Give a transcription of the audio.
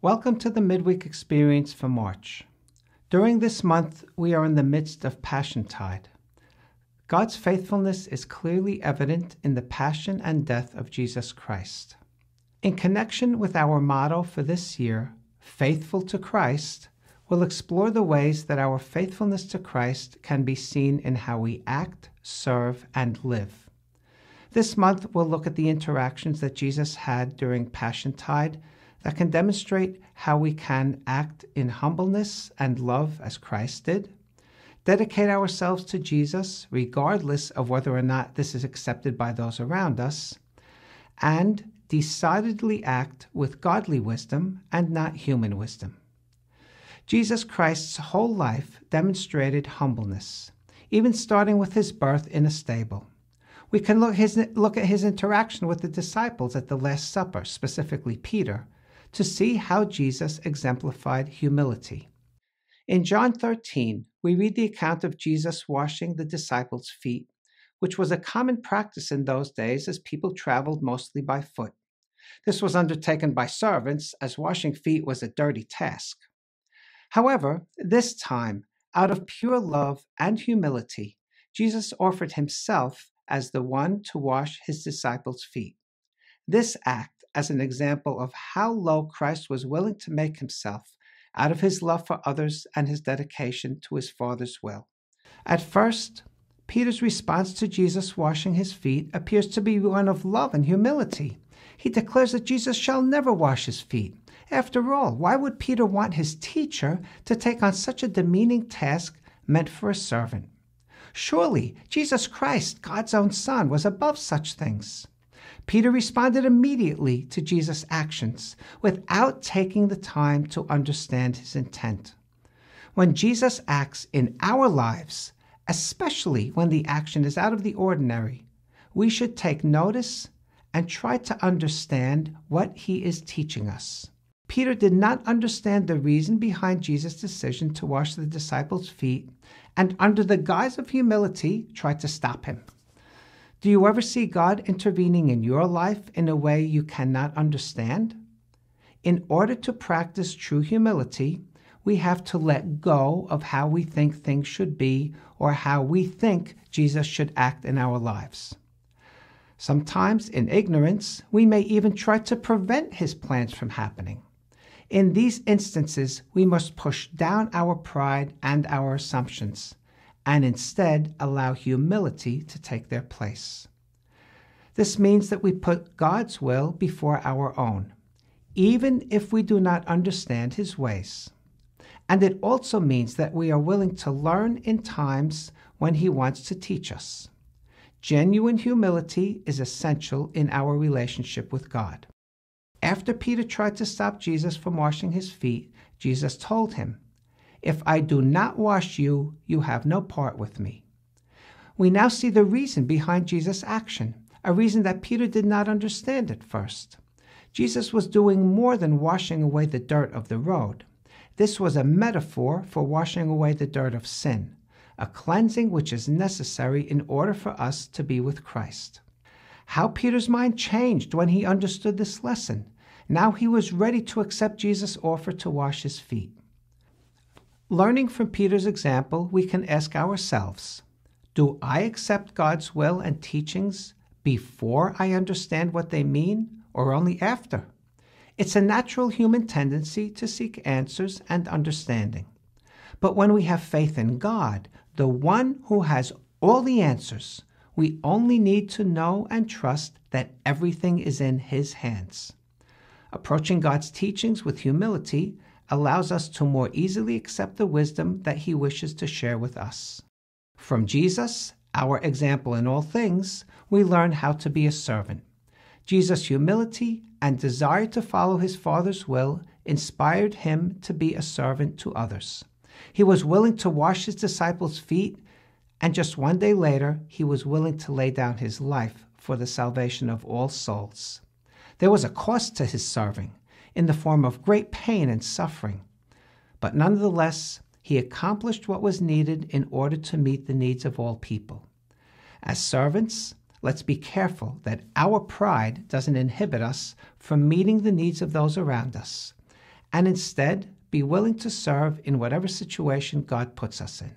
Welcome to the Midweek Experience for March. During this month, we are in the midst of Passiontide. God's faithfulness is clearly evident in the passion and death of Jesus Christ. In connection with our motto for this year, Faithful to Christ, we'll explore the ways that our faithfulness to Christ can be seen in how we act, serve, and live. This month, we'll look at the interactions that Jesus had during Passiontide that can demonstrate how we can act in humbleness and love as Christ did, dedicate ourselves to Jesus regardless of whether or not this is accepted by those around us, and decidedly act with godly wisdom and not human wisdom. Jesus Christ's whole life demonstrated humbleness, even starting with his birth in a stable. We can look at his interaction with the disciples at the Last Supper, specifically Peter, to see how Jesus exemplified humility. In John 13, we read the account of Jesus washing the disciples' feet, which was a common practice in those days as people traveled mostly by foot. This was undertaken by servants, as washing feet was a dirty task. However, this time, out of pure love and humility, Jesus offered himself as the one to wash his disciples' feet. This act as an example of how low Christ was willing to make himself out of his love for others and his dedication to his Father's will. At first, Peter's response to Jesus washing his feet appears to be one of love and humility. He declares that Jesus shall never wash his feet. After all, why would Peter want his teacher to take on such a demeaning task meant for a servant? Surely, Jesus Christ, God's own Son, was above such things. Peter responded immediately to Jesus' actions without taking the time to understand his intent. When Jesus acts in our lives, especially when the action is out of the ordinary, we should take notice and try to understand what he is teaching us. Peter did not understand the reason behind Jesus' decision to wash the disciples' feet, and under the guise of humility, tried to stop him. Do you ever see God intervening in your life in a way you cannot understand? In order to practice true humility, we have to let go of how we think things should be or how we think Jesus should act in our lives. Sometimes, in ignorance, we may even try to prevent his plans from happening. In these instances, we must push down our pride and our assumptions, and instead allow humility to take their place. This means that we put God's will before our own, even if we do not understand his ways. And it also means that we are willing to learn in times when he wants to teach us. Genuine humility is essential in our relationship with God. After Peter tried to stop Jesus from washing his feet, Jesus told him, "If I do not wash you, you have no part with me." We now see the reason behind Jesus' action, a reason that Peter did not understand at first. Jesus was doing more than washing away the dirt of the road. This was a metaphor for washing away the dirt of sin, a cleansing which is necessary in order for us to be with Christ. How Peter's mind changed when he understood this lesson. Now he was ready to accept Jesus' offer to wash his feet. Learning from Peter's example, we can ask ourselves, do I accept God's will and teachings before I understand what they mean, or only after? It's a natural human tendency to seek answers and understanding. But when we have faith in God, the one who has all the answers, we only need to know and trust that everything is in his hands. Approaching God's teachings with humility allows us to more easily accept the wisdom that he wishes to share with us. From Jesus, our example in all things, we learn how to be a servant. Jesus' humility and desire to follow his Father's will inspired him to be a servant to others. He was willing to wash his disciples' feet, and just one day later, he was willing to lay down his life for the salvation of all souls. There was a cost to his serving, in the form of great pain and suffering. But nonetheless, he accomplished what was needed in order to meet the needs of all people. As servants, let's be careful that our pride doesn't inhibit us from meeting the needs of those around us. and instead be willing to serve in whatever situation God puts us in.